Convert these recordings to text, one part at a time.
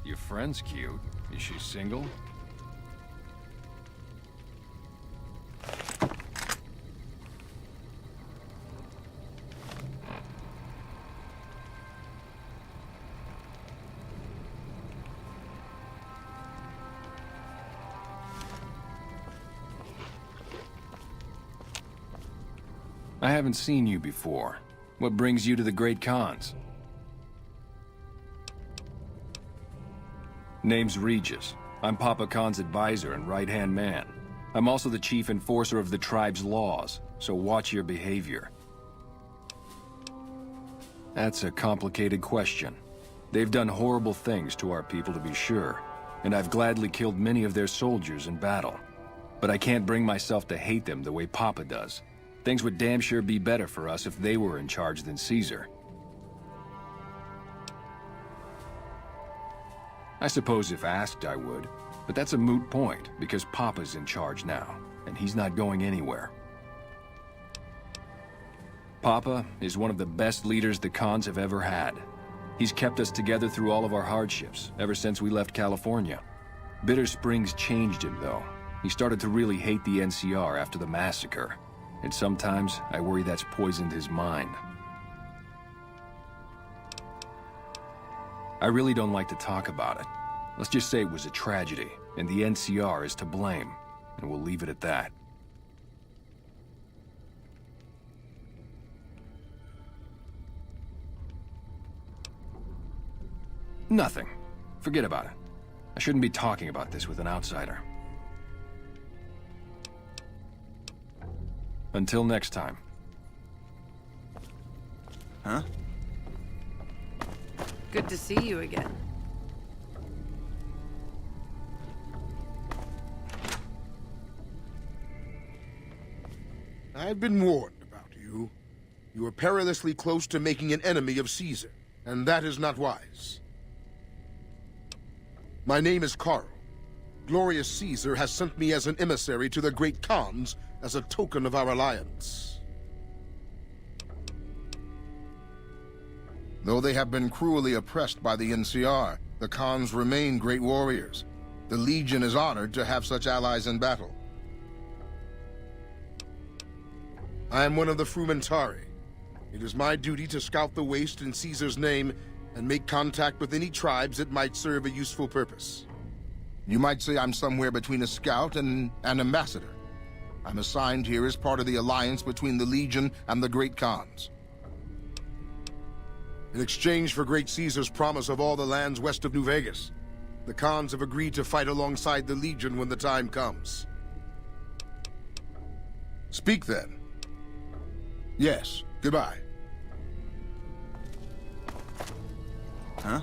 Your friend's cute. Is she single? I haven't seen you before. What brings you to the Great Khans? Name's Regis. I'm Papa Khan's advisor and right-hand man. I'm also the chief enforcer of the tribe's laws, so watch your behavior. That's a complicated question. They've done horrible things to our people, to be sure, and I've gladly killed many of their soldiers in battle. But I can't bring myself to hate them the way Papa does. Things would damn sure be better for us if they were in charge than Caesar. I suppose if asked, I would. But that's a moot point, because Papa's in charge now, and he's not going anywhere. Papa is one of the best leaders the Khans have ever had. He's kept us together through all of our hardships, ever since we left California. Bitter Springs changed him, though. He started to really hate the NCR after the massacre. And sometimes, I worry that's poisoned his mind. I really don't like to talk about it. Let's just say it was a tragedy, and the NCR is to blame, and we'll leave it at that. Nothing. Forget about it. I shouldn't be talking about this with an outsider. Until next time. Huh? Good to see you again. I've been warned about you. You are perilously close to making an enemy of Caesar, and that is not wise. My name is Carl. Glorious Caesar has sent me as an emissary to the Great Khans as a token of our alliance. Though they have been cruelly oppressed by the NCR, the Khans remain great warriors. The Legion is honored to have such allies in battle. I am one of the Frumentari. It is my duty to scout the waste in Caesar's name and make contact with any tribes that might serve a useful purpose. You might say I'm somewhere between a scout and an ambassador. I'm assigned here as part of the alliance between the Legion and the Great Khans. In exchange for Great Caesar's promise of all the lands west of New Vegas, the Khans have agreed to fight alongside the Legion when the time comes. Speak then. Yes, goodbye. Huh?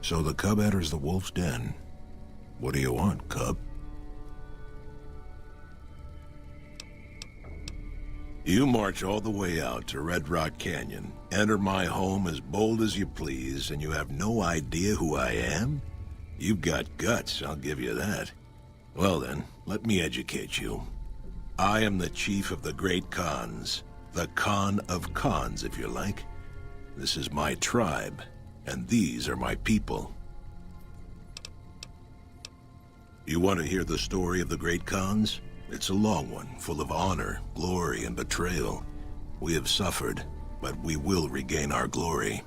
So the cub enters the wolf's den. What do you want, cub? You march all the way out to Red Rock Canyon, enter my home as bold as you please, and you have no idea who I am? You've got guts, I'll give you that. Well then, let me educate you. I am the chief of the Great Khans. The Khan of Khans, if you like. This is my tribe, and these are my people. You want to hear the story of the Great Khans? It's a long one, full of honor, glory, and betrayal. We have suffered, but we will regain our glory.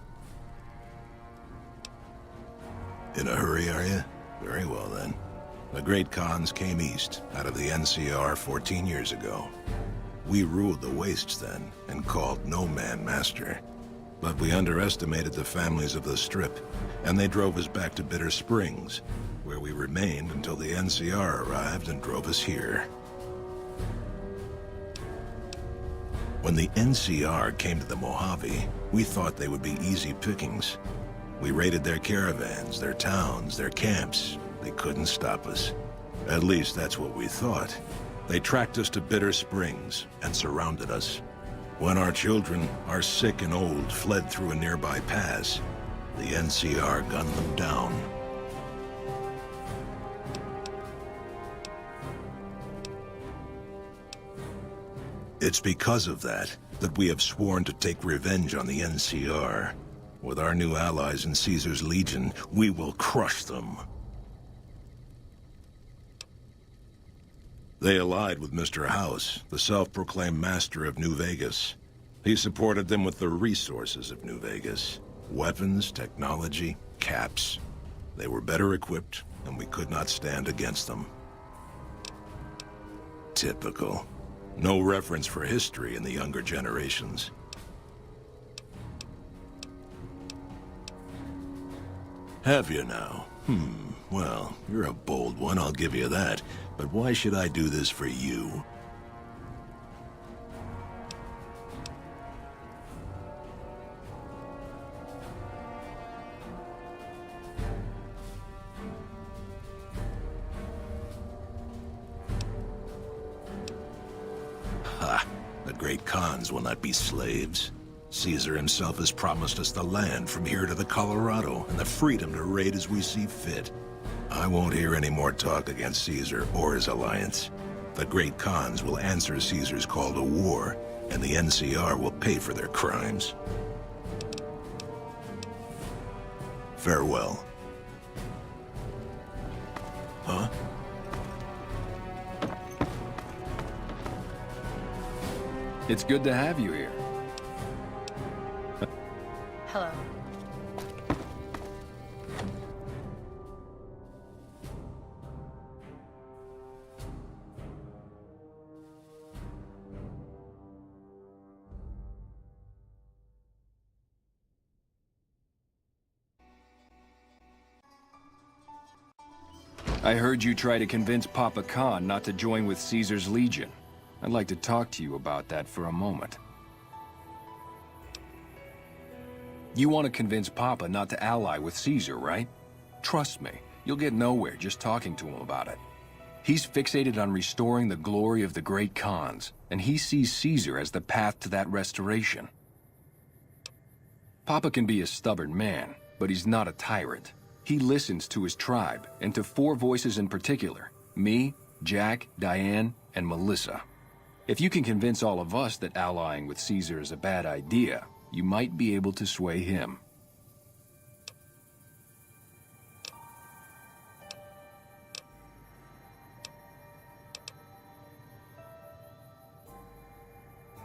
In a hurry, are you? Very well, then. The Great Khans came east, out of the NCR 14 years ago. We ruled the wastes then, and called no man master. But we underestimated the families of the Strip, and they drove us back to Bitter Springs, where we remained until the NCR arrived and drove us here. When the NCR came to the Mojave, we thought they would be easy pickings. We raided their caravans, their towns, their camps. They couldn't stop us. At least that's what we thought. They tracked us to Bitter Springs and surrounded us. When our children, are sick and old, fled through a nearby pass, the NCR gunned them down. It's because of that we have sworn to take revenge on the NCR. With our new allies in Caesar's Legion, we will crush them. They allied with Mr. House, the self-proclaimed master of New Vegas. He supported them with the resources of New Vegas. Weapons, technology, caps. They were better equipped, and we could not stand against them. Typical. No reference for history in the younger generations. Have you now? Well, you're a bold one, I'll give you that. But why should I do this for you? Ha! The great Khans will not be slaves. Caesar himself has promised us the land from here to the Colorado and the freedom to raid as we see fit. I won't hear any more talk against Caesar or his alliance. The great Khans will answer Caesar's call to war, and the NCR will pay for their crimes. Farewell. Huh? It's good to have you here. Hello. I heard you try to convince Papa Khan not to join with Caesar's Legion. I'd like to talk to you about that for a moment. You want to convince Papa not to ally with Caesar, right? Trust me, you'll get nowhere just talking to him about it. He's fixated on restoring the glory of the great Khans, and he sees Caesar as the path to that restoration. Papa can be a stubborn man, but he's not a tyrant. He listens to his tribe, and to 4 voices in particular: me, Jack, Diane, and Melissa. If you can convince all of us that allying with Caesar is a bad idea, you might be able to sway him.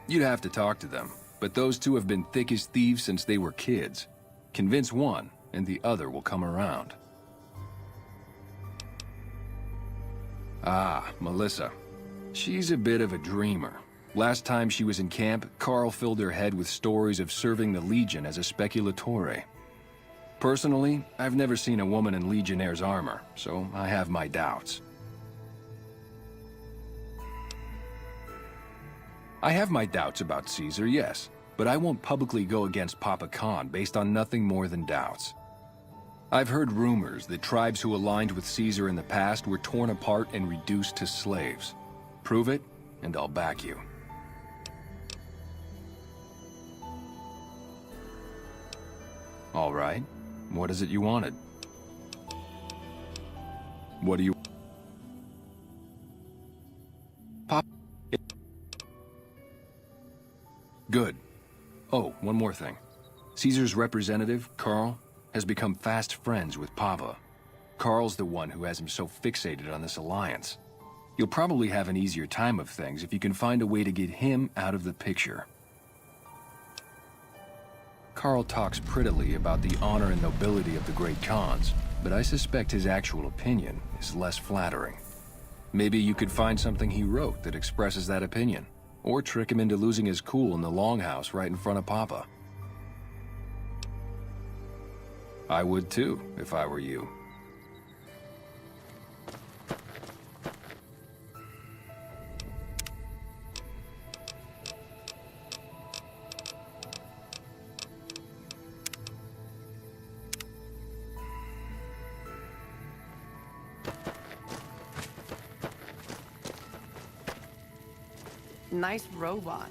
You'd have to talk to them, but those two have been thick as thieves since they were kids. Convince one, and the other will come around. Ah, Melissa. She's a bit of a dreamer. Last time she was in camp, Carl filled her head with stories of serving the Legion as a speculatore. Personally, I've never seen a woman in Legionnaire's armor, so I have my doubts. I have my doubts about Caesar, yes, but I won't publicly go against Papa Khan based on nothing more than doubts. I've heard rumors that tribes who aligned with Caesar in the past were torn apart and reduced to slaves. Prove it, and I'll back you. All right. What is it you wanted? What do you... Pop... Good. Oh, one more thing. Caesar's representative, Carl, has become fast friends with Papa. Carl's the one who has him so fixated on this alliance. You'll probably have an easier time of things if you can find a way to get him out of the picture. Carl talks prettily about the honor and nobility of the great Khans, but I suspect his actual opinion is less flattering. Maybe you could find something he wrote that expresses that opinion, or trick him into losing his cool in the longhouse right in front of Papa. I would too, if I were you. Nice robot.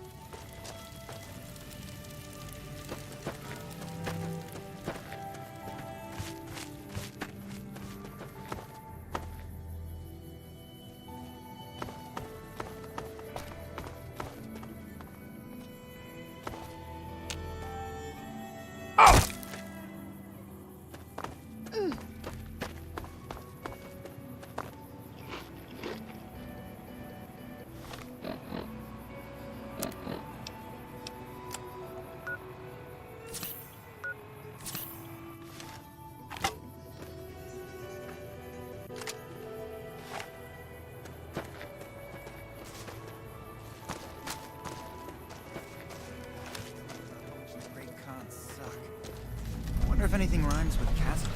if anything rhymes with Caspar.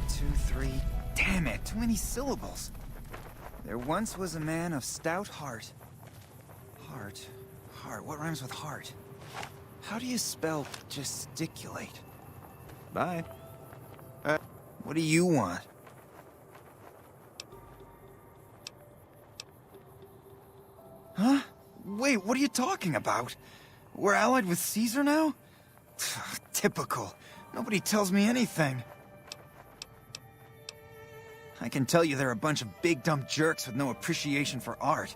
2, 3... Damn it, too many syllables. There once was a man of stout heart. Heart. What rhymes with heart? How do you spell gesticulate? Bye. What do you want? Huh? Wait, what are you talking about? We're allied with Caesar now? Typical. Nobody tells me anything. I can tell you they're a bunch of big dumb jerks with no appreciation for art.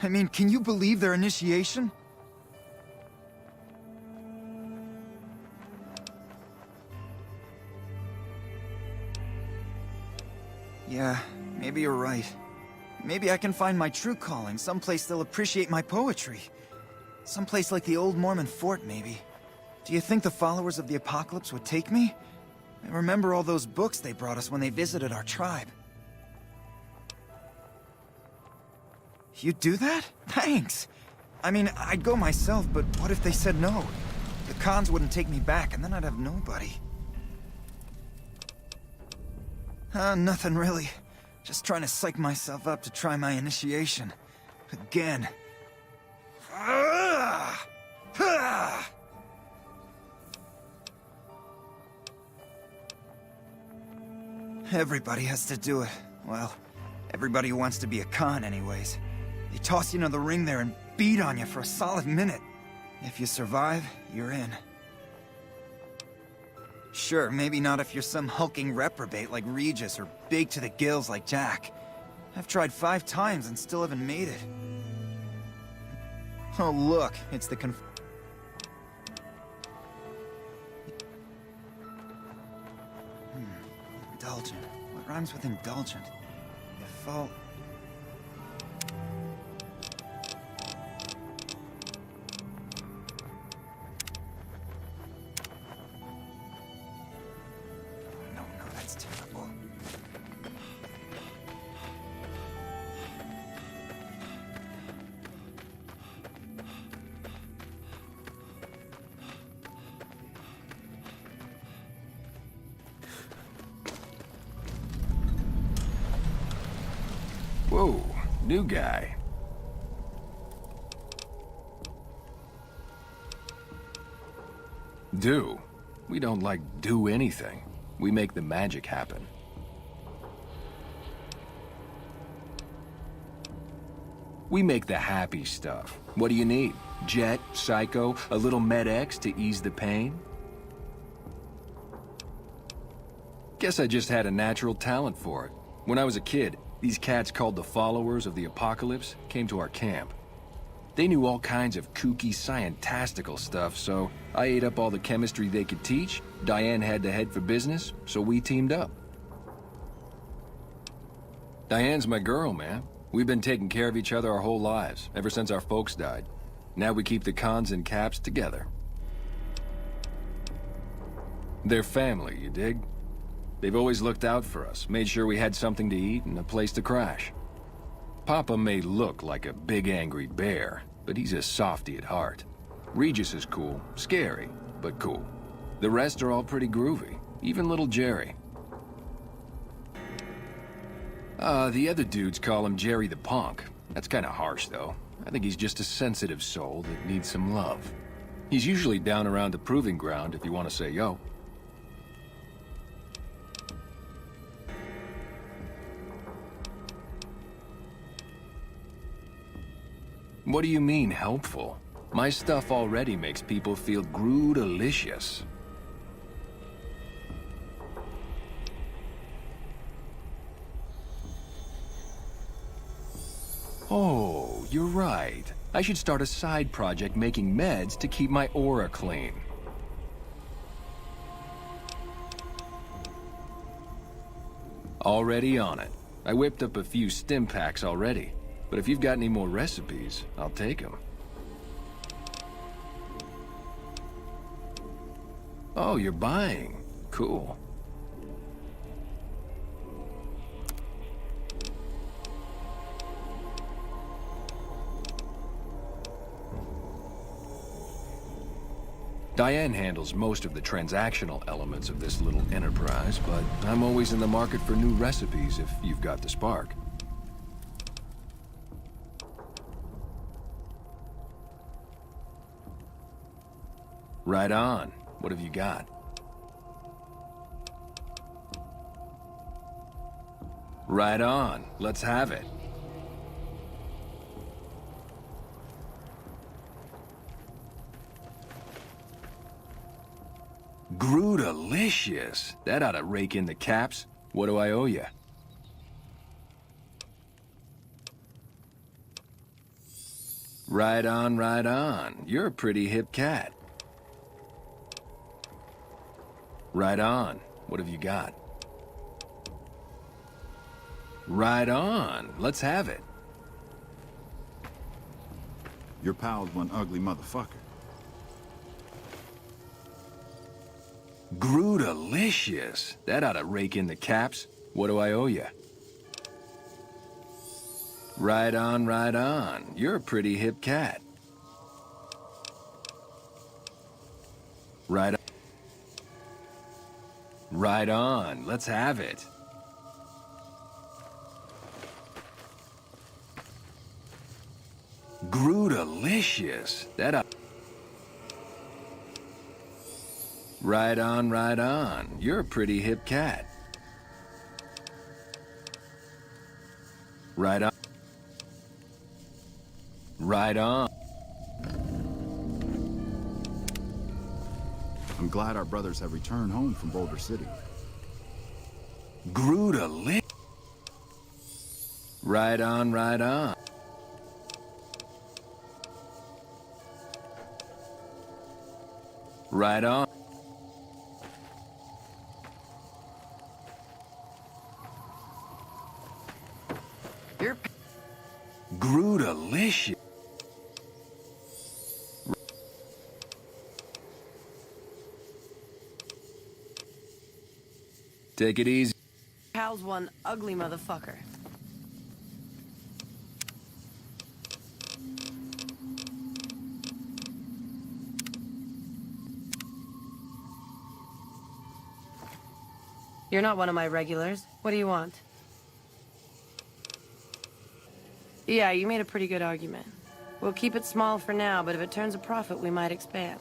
I mean, can you believe their initiation? Yeah, maybe you're right. Maybe I can find my true calling, someplace they'll appreciate my poetry. Someplace like the old Mormon fort, maybe. Do you think the followers of the apocalypse would take me? I remember all those books they brought us when they visited our tribe. You'd do that? Thanks! I mean, I'd go myself, but what if they said no? The cons wouldn't take me back, and then I'd have nobody. Nothing really. Just trying to psych myself up to try my initiation. Again. Everybody has to do it. Well, everybody who wants to be a con anyways. They toss you into the ring there and beat on you for a solid minute. If you survive, you're in. Sure, maybe not if you're some hulking reprobate like Regis or big to the gills like Jack. I've tried 5 times and still haven't made it. Oh look, it's the Indulgent. What rhymes with indulgent? Default... No, that's terrible. Whoa, new guy. Do? We don't, like, do anything. We make the magic happen. We make the happy stuff. What do you need? Jet, Psycho, a little Med-X to ease the pain? Guess I just had a natural talent for it. When I was a kid, these cats called the followers of the apocalypse came to our camp. They knew all kinds of kooky, scientistical stuff, so I ate up all the chemistry they could teach. Diane had to head for business, so we teamed up. Diane's my girl, man. We've been taking care of each other our whole lives, ever since our folks died. Now we keep the cons and caps together. They're family, you dig? They've always looked out for us, made sure we had something to eat and a place to crash. Papa may look like a big angry bear, but he's a softy at heart. Regis is cool, scary, but cool. The rest are all pretty groovy, even little Jerry. The other dudes call him Jerry the Punk. That's kinda harsh, though. I think he's just a sensitive soul that needs some love. He's usually down around the proving ground if you want to say yo. What do you mean, helpful? My stuff already makes people feel groo-delicious. Oh, you're right. I should start a side project making meds to keep my aura clean. Already on it. I whipped up a few stim packs already. But if you've got any more recipes, I'll take them. Oh, you're buying. Cool. Diane handles most of the transactional elements of this little enterprise, but I'm always in the market for new recipes if you've got the spark. Right on. What have you got? Right on. Let's have it. Delicious. That ought to rake in the caps. What do I owe you? Right on, right on. You're a pretty hip cat. Right on. What have you got? Right on. Let's have it. Your pal's one ugly motherfucker. Delicious. That ought to rake in the caps. What do I owe you? Right on, right on. You're a pretty hip cat. Right on. Right on. Let's have it. Delicious. That ought... Right on, right on. You're a pretty hip cat. Right on. Right on. I'm glad our brothers have returned home from Boulder City. Delicious. Right on, right on. Right on. Delicious. Take it easy. Pal's one ugly motherfucker. You're not one of my regulars. What do you want? Yeah, you made a pretty good argument. We'll keep it small for now, but if it turns a profit, we might expand.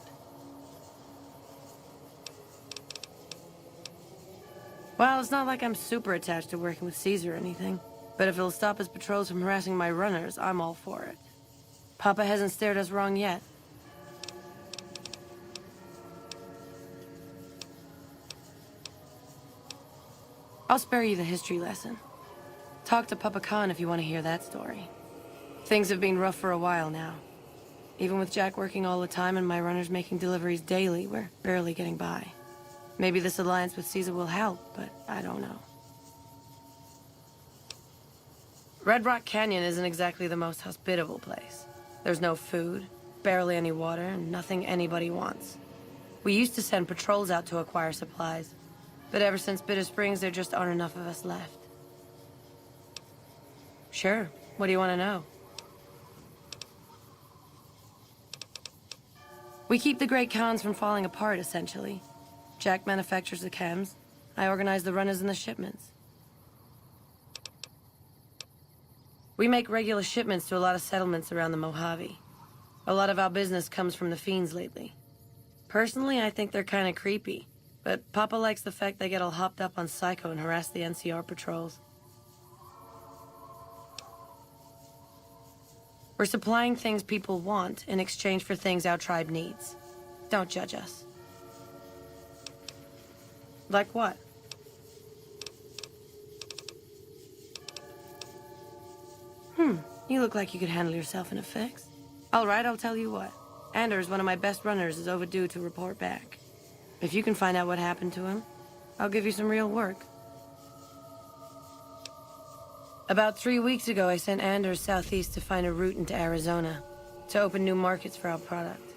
Well, it's not like I'm super attached to working with Caesar or anything, but if it'll stop his patrols from harassing my runners, I'm all for it. Papa hasn't steered us wrong yet. I'll spare you the history lesson. Talk to Papa Khan if you want to hear that story. Things have been rough for a while now. Even with Jack working all the time and my runners making deliveries daily, we're barely getting by. Maybe this alliance with Caesar will help, but I don't know. Red Rock Canyon isn't exactly the most hospitable place. There's no food, barely any water, and nothing anybody wants. We used to send patrols out to acquire supplies, but ever since Bitter Springs, there just aren't enough of us left. Sure. What do you want to know? We keep the Great Khans from falling apart, essentially. Jack manufactures the chems. I organize the runners and the shipments. We make regular shipments to a lot of settlements around the Mojave. A lot of our business comes from the fiends lately. Personally, I think they're kind of creepy, but Papa likes the fact they get all hopped up on Psycho and harass the NCR patrols. We're supplying things people want in exchange for things our tribe needs. Don't judge us. Like what? You look like you could handle yourself in a fix. All right, I'll tell you what. Anders, one of my best runners, is overdue to report back. If you can find out what happened to him, I'll give you some real work. About 3 weeks ago, I sent Anders southeast to find a route into Arizona, to open new markets for our product.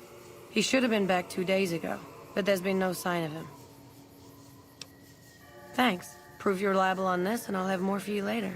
He should have been back 2 days ago, but there's been no sign of him. Thanks. Prove you're reliable on this, and I'll have more for you later.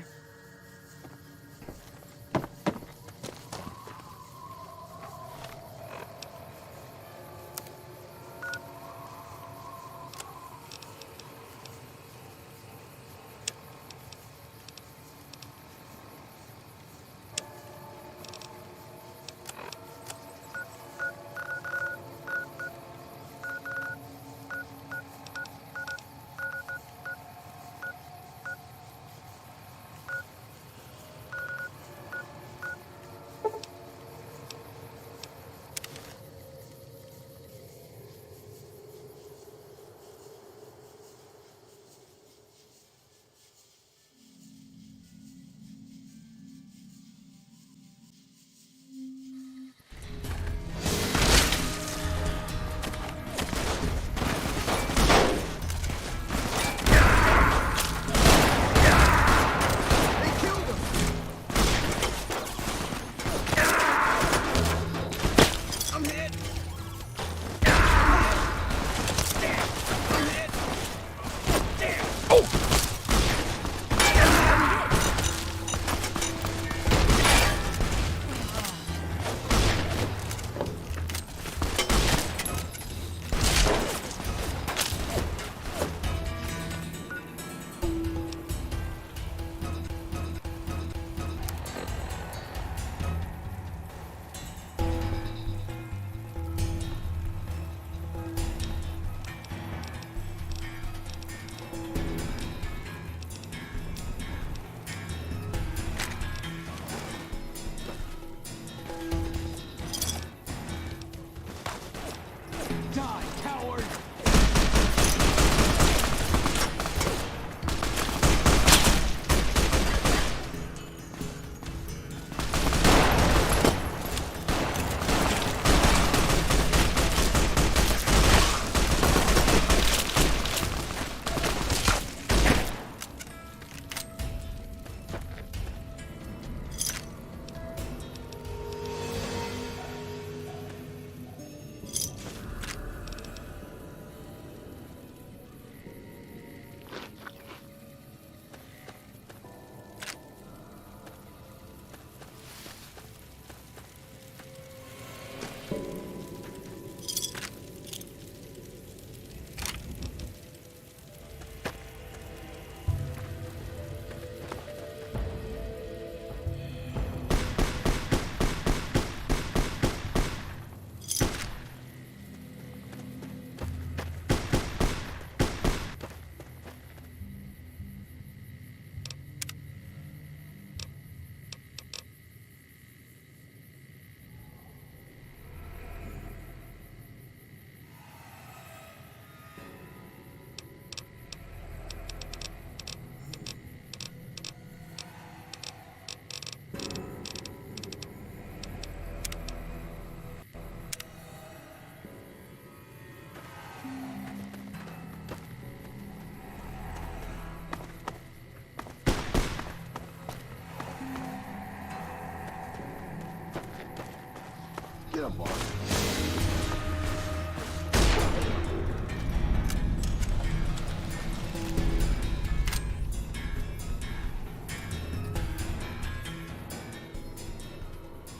Get up, boss.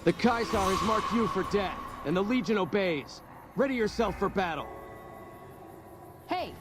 The Kaisar has marked you for death, and the Legion obeys. Ready yourself for battle. Hey!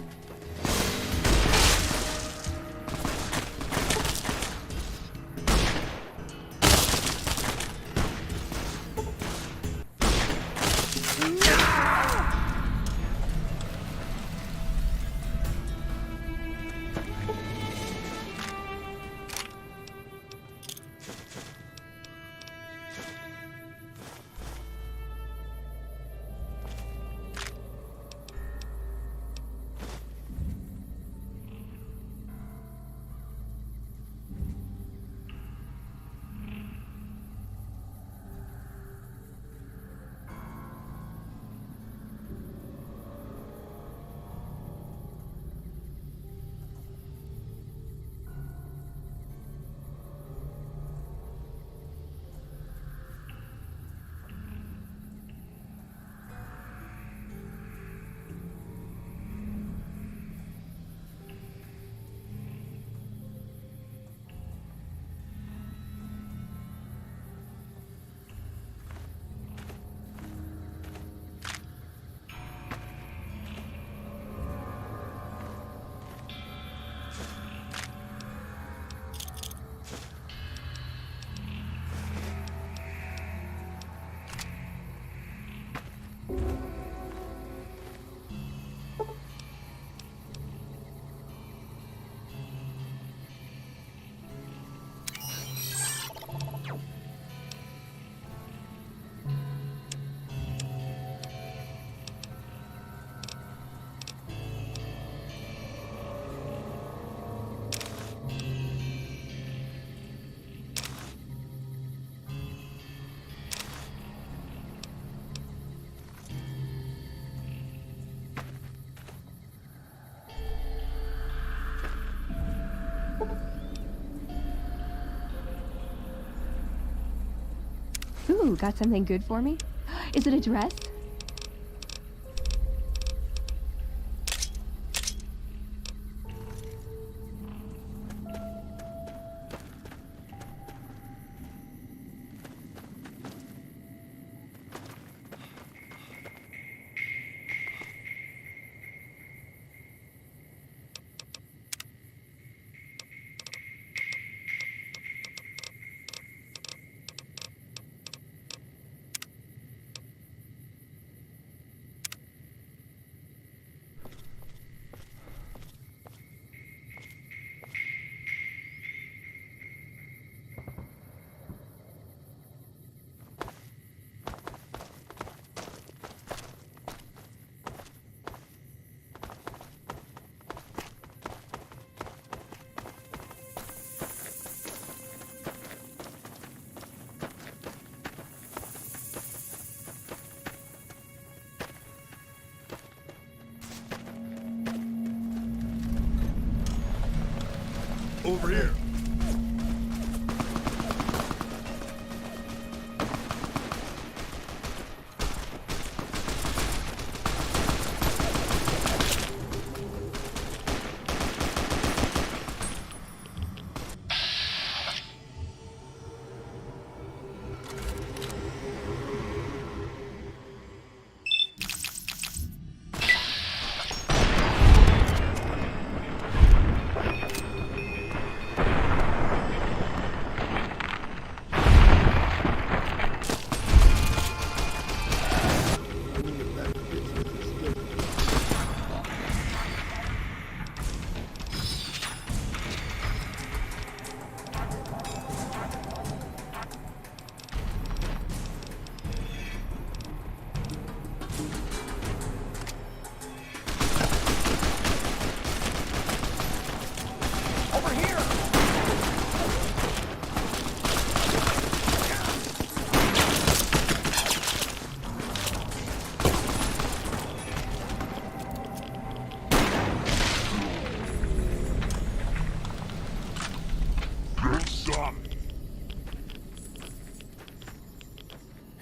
Ooh, got something good for me? Is it a dress? Over here.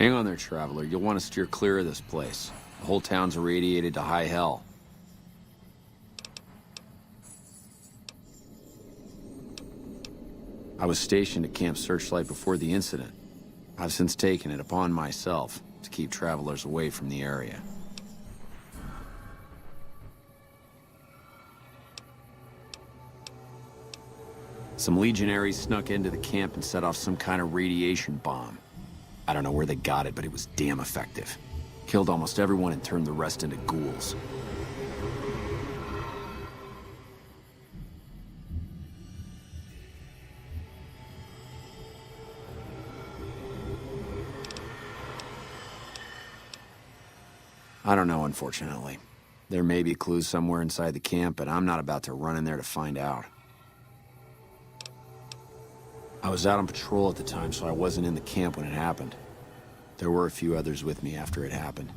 Hang on there, traveler. You'll want to steer clear of this place. The whole town's irradiated to high hell. I was stationed at Camp Searchlight before the incident. I've since taken it upon myself to keep travelers away from the area. Some legionaries snuck into the camp and set off some kind of radiation bomb. I don't know where they got it, but it was damn effective. Killed almost everyone and turned the rest into ghouls. I don't know, unfortunately. There may be clues somewhere inside the camp, but I'm not about to run in there to find out. I was out on patrol at the time, so I wasn't in the camp when it happened. There were a few others with me after it happened,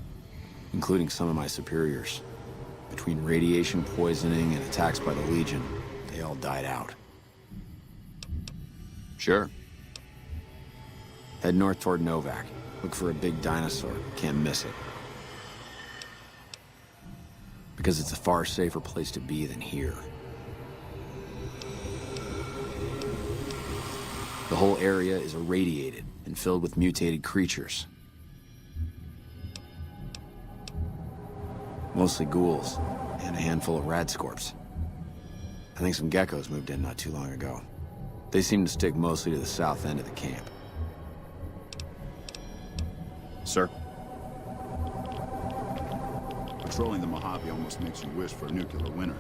including some of my superiors. Between radiation poisoning and attacks by the Legion, they all died out. Sure. Head north toward Novak. Look for a big dinosaur. Can't miss it. Because it's a far safer place to be than here. The whole area is irradiated and filled with mutated creatures. Mostly ghouls, and a handful of radscorps. I think some geckos moved in not too long ago. They seem to stick mostly to the south end of the camp. Sir? Patrolling the Mojave almost makes you wish for a nuclear winter.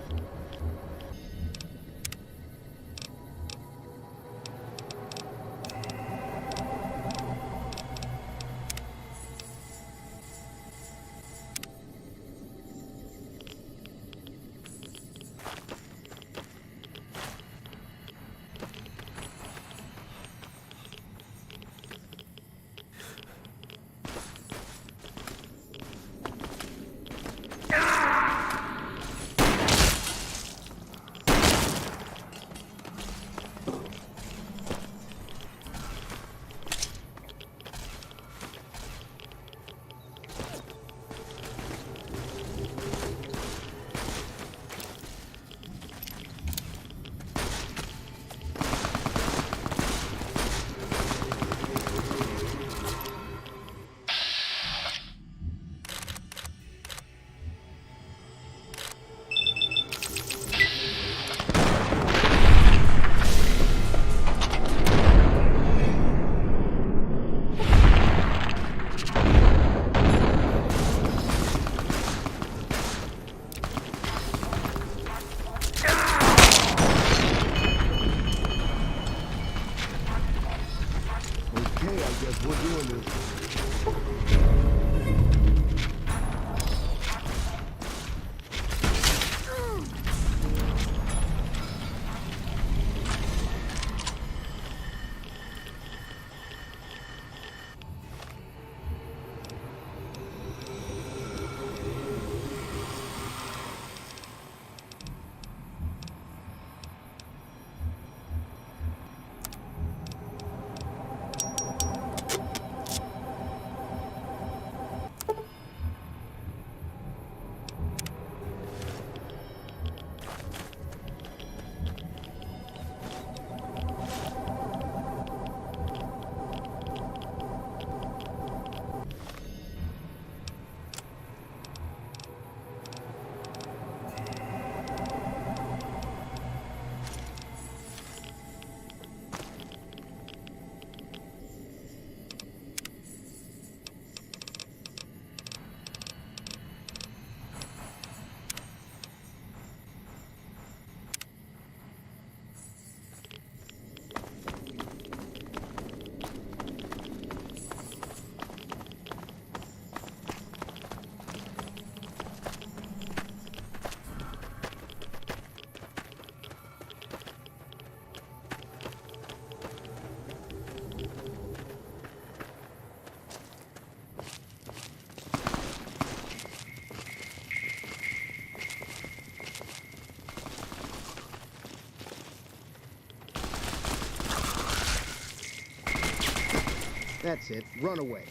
That's it. Run away.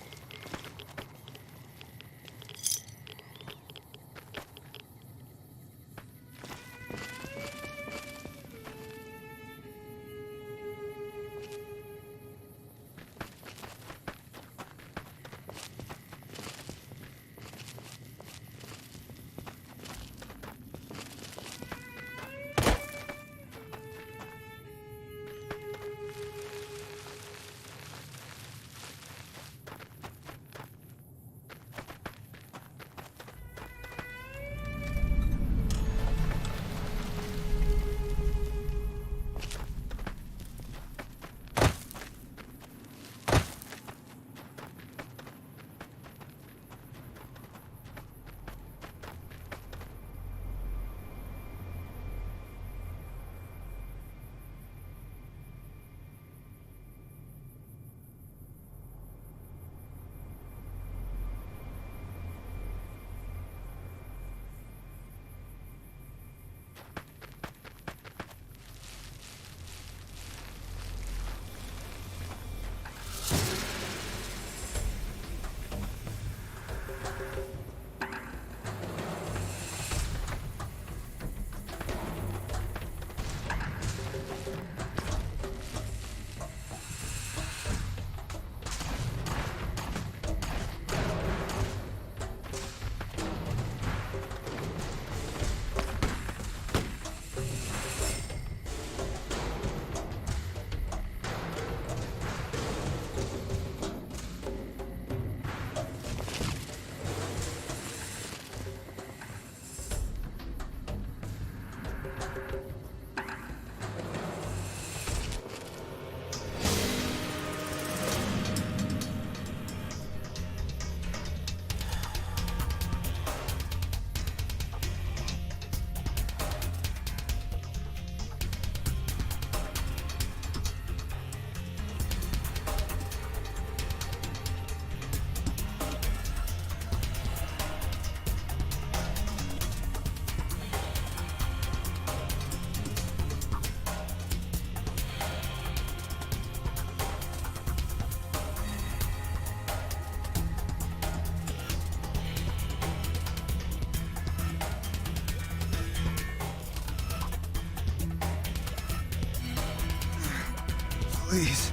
Please,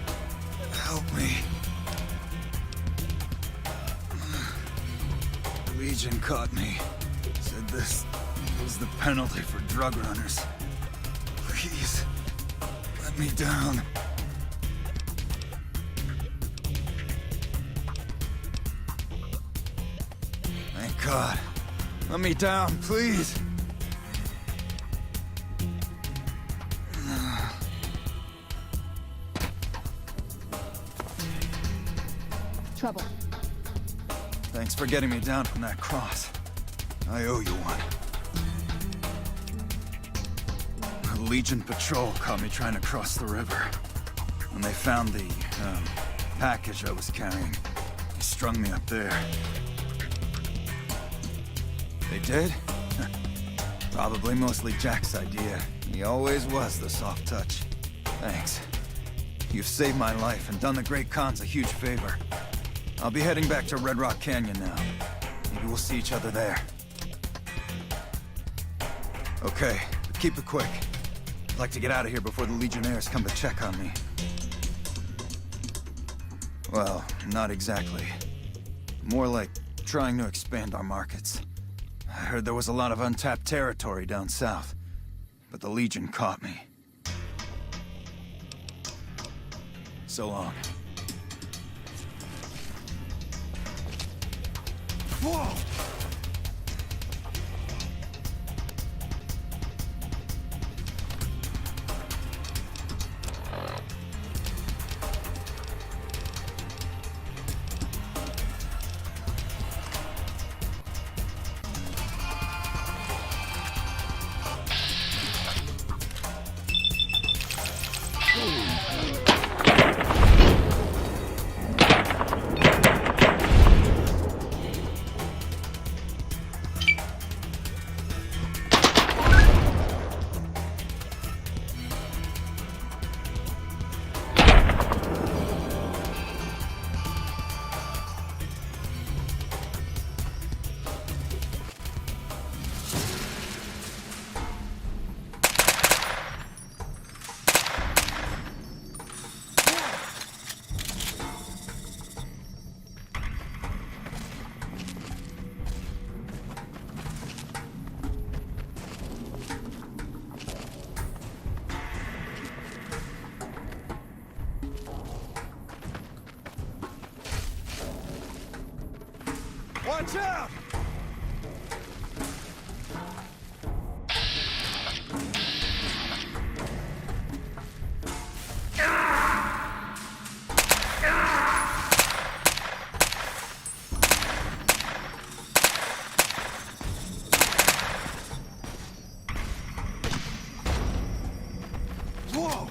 help me. The Legion caught me. Said this was the penalty for drug runners. Please, let me down. Thank God. Let me down, please. Trouble. Thanks for getting me down from that cross. I owe you one. A Legion patrol caught me trying to cross the river. When they found the, package I was carrying, they strung me up there. They did? Probably mostly Jack's idea. He always was the soft touch. Thanks. You've saved my life and done the Great Khans a huge favor. I'll be heading back to Red Rock Canyon now. Maybe we'll see each other there. Okay, but keep it quick. I'd like to get out of here before the Legionnaires come to check on me. Well, not exactly. More like trying to expand our markets. I heard there was a lot of untapped territory down south, but the Legion caught me. So long. Whoa! Watch out! Whoa!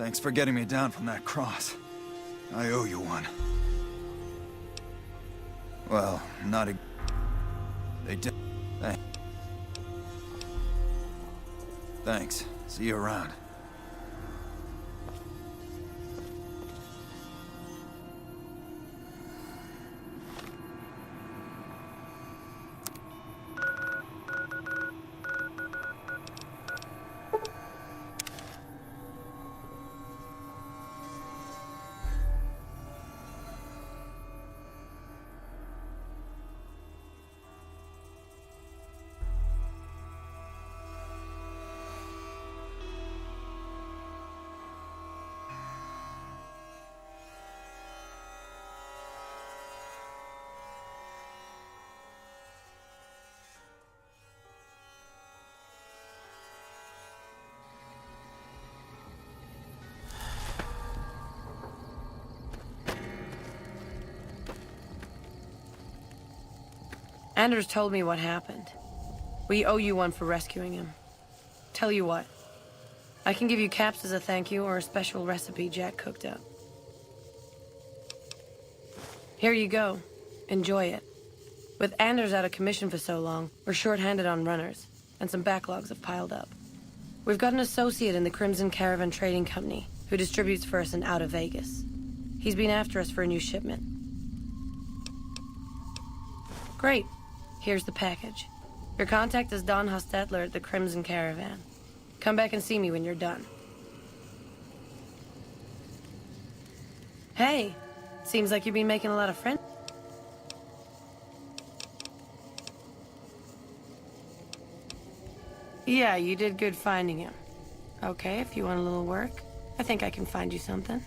Thanks for getting me down from that cross. I owe you one. Well, not a... They did... Thanks. See you around. Anders told me what happened. We owe you one for rescuing him. Tell you what, I can give you caps as a thank you or a special recipe Jack cooked up. Here you go. Enjoy it. With Anders out of commission for so long, we're short-handed on runners, and some backlogs have piled up. We've got an associate in the Crimson Caravan Trading Company who distributes for us in out of Vegas. He's been after us for a new shipment. Great. Here's the package. Your contact is Don Hostetler at the Crimson Caravan. Come back and see me when you're done. Hey, seems like you've been making a lot of friends. Yeah, you did good finding him. Okay, if you want a little work, I think I can find you something.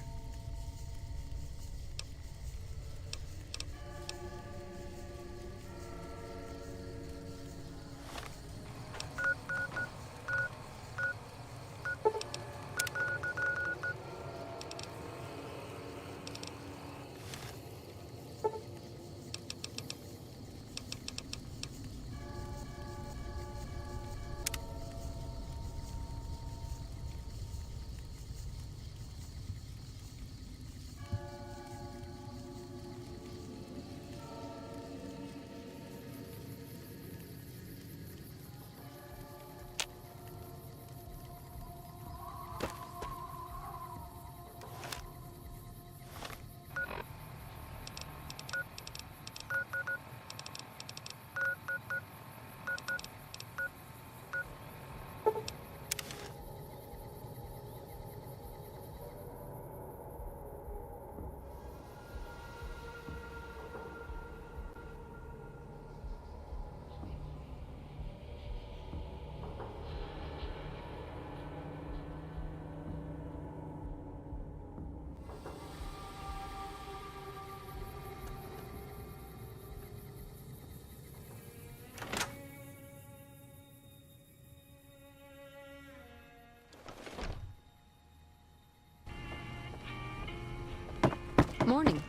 Morning.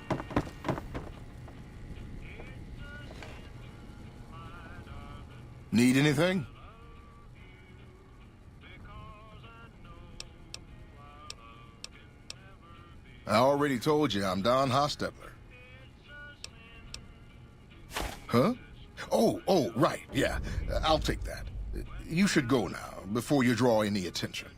Need anything? I already told you I'm Don Hostetler. Huh? Oh, right, yeah. I'll take that. You should go now, before you draw any attention.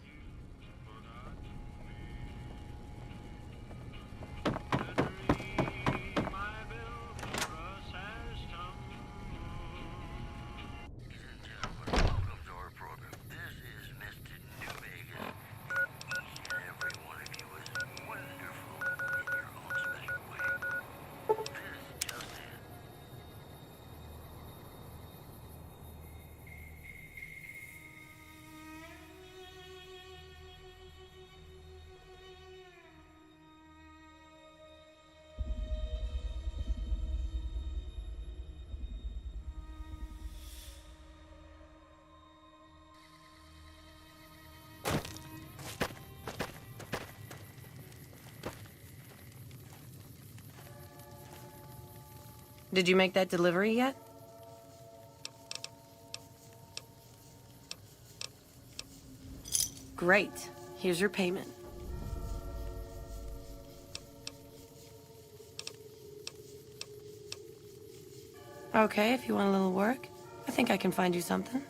Did you make that delivery yet? Great. Here's your payment. Okay, if you want a little work, I think I can find you something.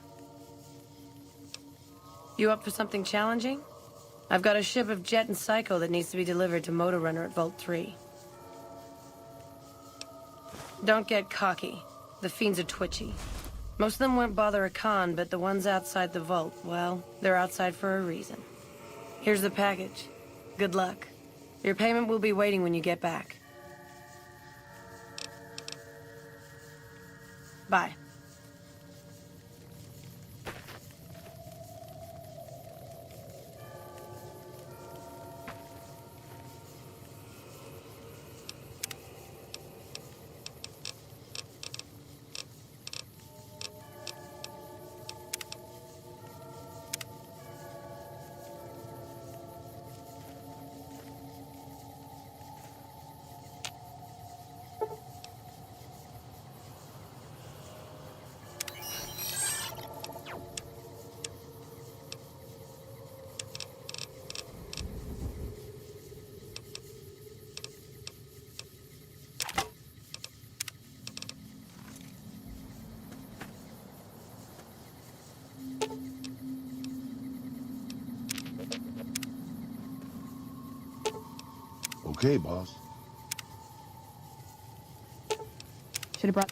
You up for something challenging? I've got a ship of Jet and Psycho that needs to be delivered to Motor Runner at Vault 3. Don't get cocky. The fiends are twitchy. Most of them won't bother a con, but the ones outside the vault, well, they're outside for a reason. Here's the package. Good luck. Your payment will be waiting when you get back. Bye. Okay, boss. Should have brought...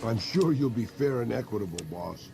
I'm sure you'll be fair and equitable, boss.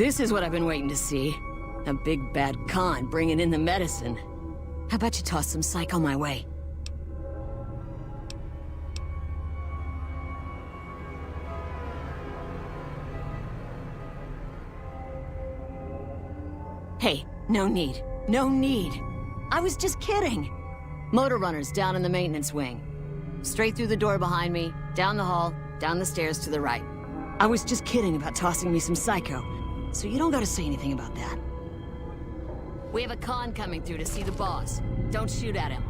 This is what I've been waiting to see. A big bad con bringing in the medicine. How about you toss some psych on my way? Hey, no need. No need. I was just kidding. Motor runners down in the maintenance wing. Straight through the door behind me, down the hall, down the stairs to the right. I was just kidding about tossing me some psycho, so you don't gotta say anything about that. We have a con coming through to see the boss. Don't shoot at him.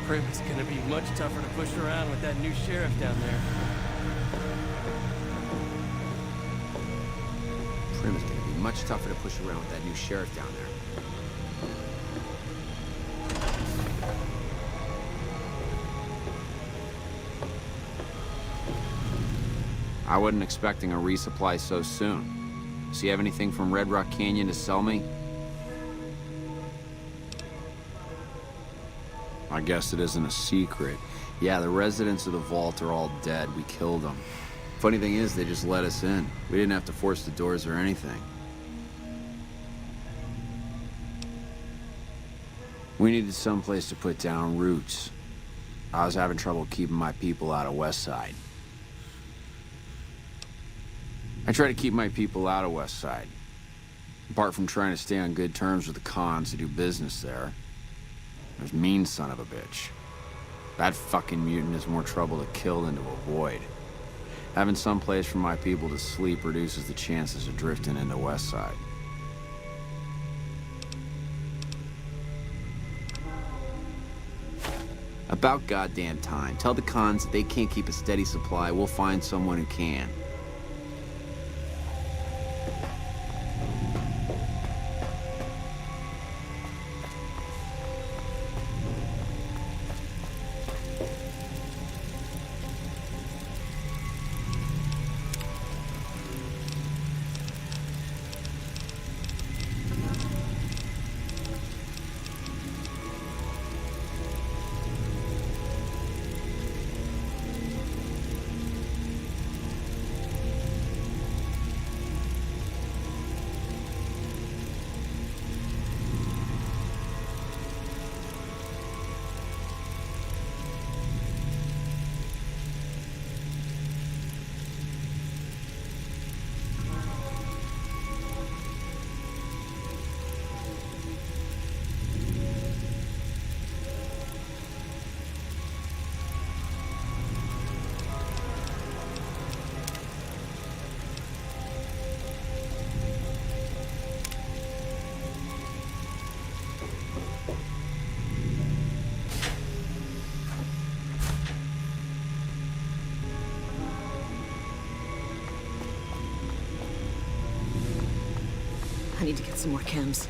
Prim is gonna be much tougher to push around with that new sheriff down there. Prim is gonna be much tougher to push around with that new sheriff down there. I wasn't expecting a resupply so soon. So you have anything from Red Rock Canyon to sell me? I guess it isn't a secret. Yeah, the residents of the vault are all dead. We killed them. Funny thing is, they just let us in. We didn't have to force the doors or anything. We needed someplace to put down roots. I was having trouble keeping my people out of West Side. I try to keep my people out of West Side. Apart from trying to stay on good terms with the cons who do business there. There's mean son of a bitch. That fucking mutant is more trouble to kill than to avoid. Having some place for my people to sleep reduces the chances of drifting into West Side. About goddamn time. Tell the cons that they can't keep a steady supply. We'll find someone who can. I need to get some more chems.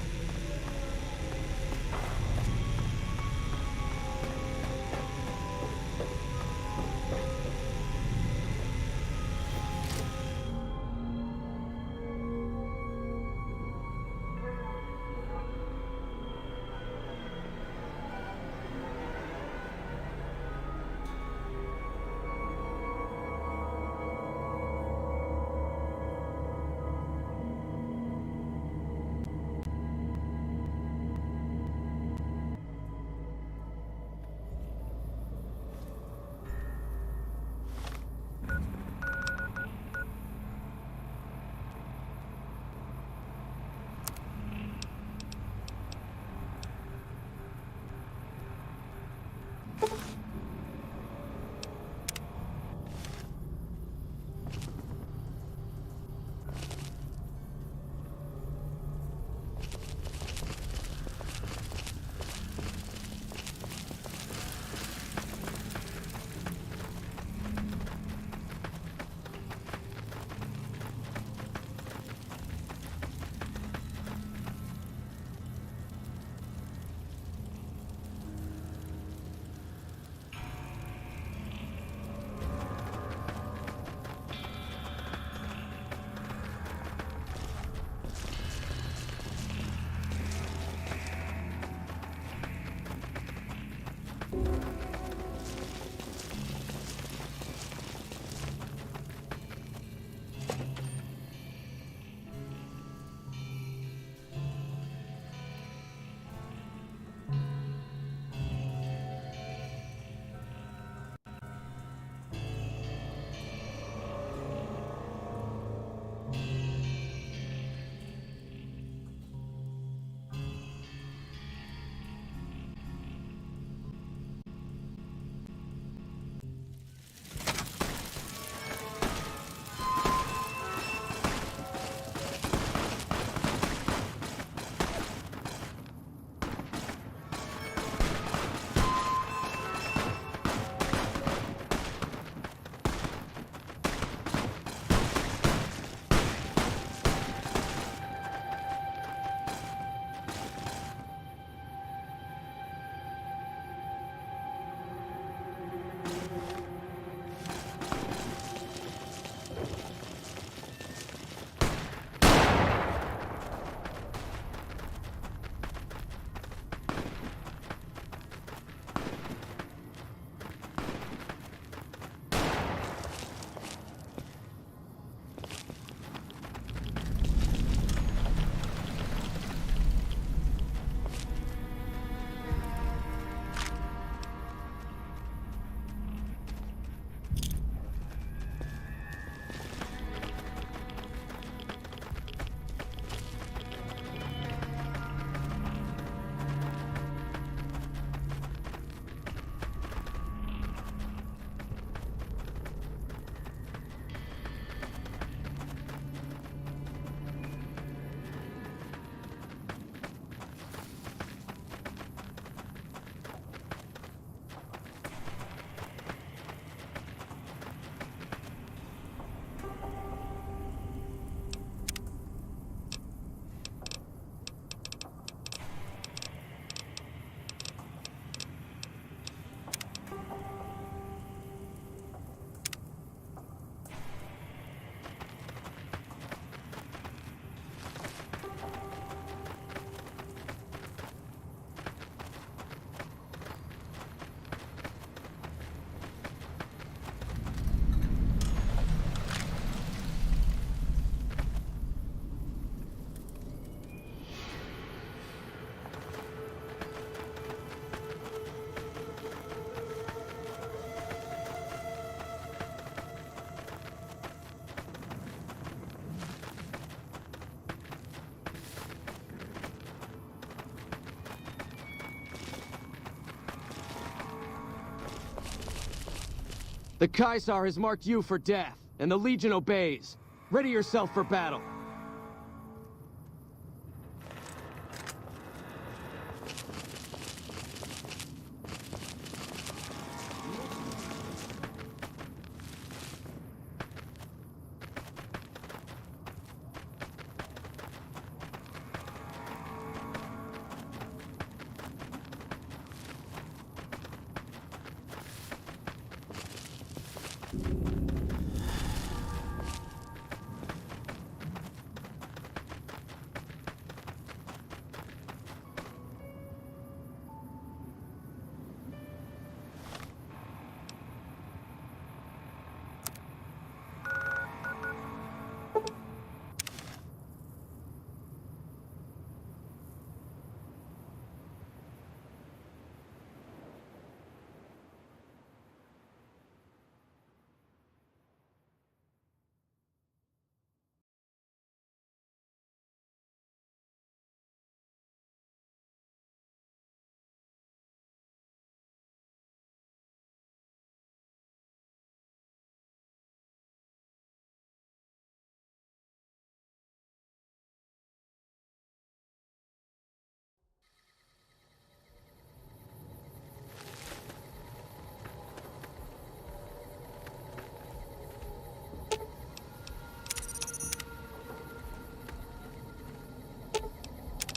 The Caesar has marked you for death, and the Legion obeys. Ready yourself for battle.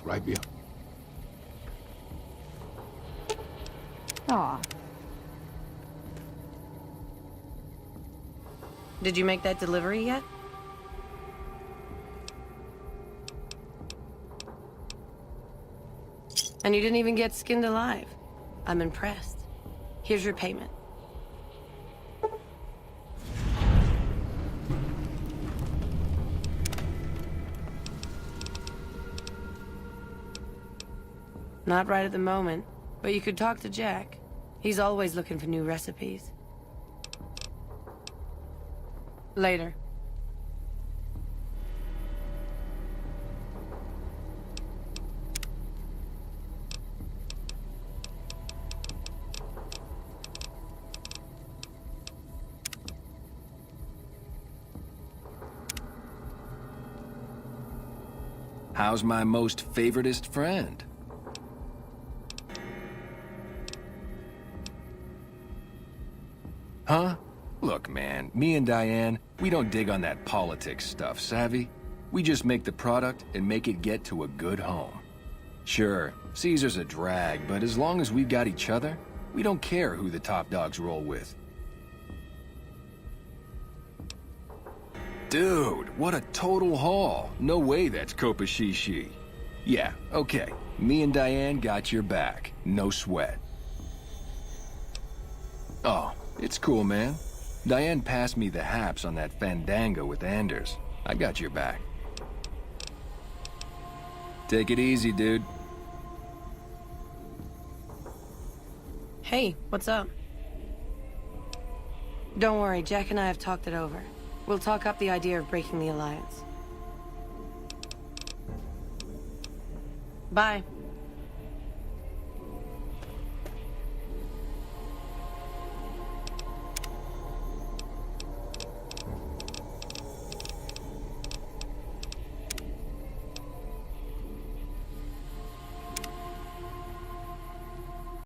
Right behind. Aw. Did you make that delivery yet? And you didn't even get skinned alive. I'm impressed. Here's your payment. Not right at the moment, but you could talk to Jack. He's always looking for new recipes. Later. How's my most favoritist friend? Huh? Look, man, me and Diane, we don't dig on that politics stuff, savvy? We just make the product and make it get to a good home. Sure, Caesar's a drag, but as long as we got each other, we don't care who the top dogs roll with. Dude, what a total haul. No way that's Kopashishi. Yeah, okay. Me and Diane got your back. No sweat. Oh, it's cool, man. Diane passed me the haps on that fandango with Anders. I got your back. Take it easy, dude. Hey, what's up? Don't worry, Jack and I have talked it over. We'll talk up the idea of breaking the alliance. Bye.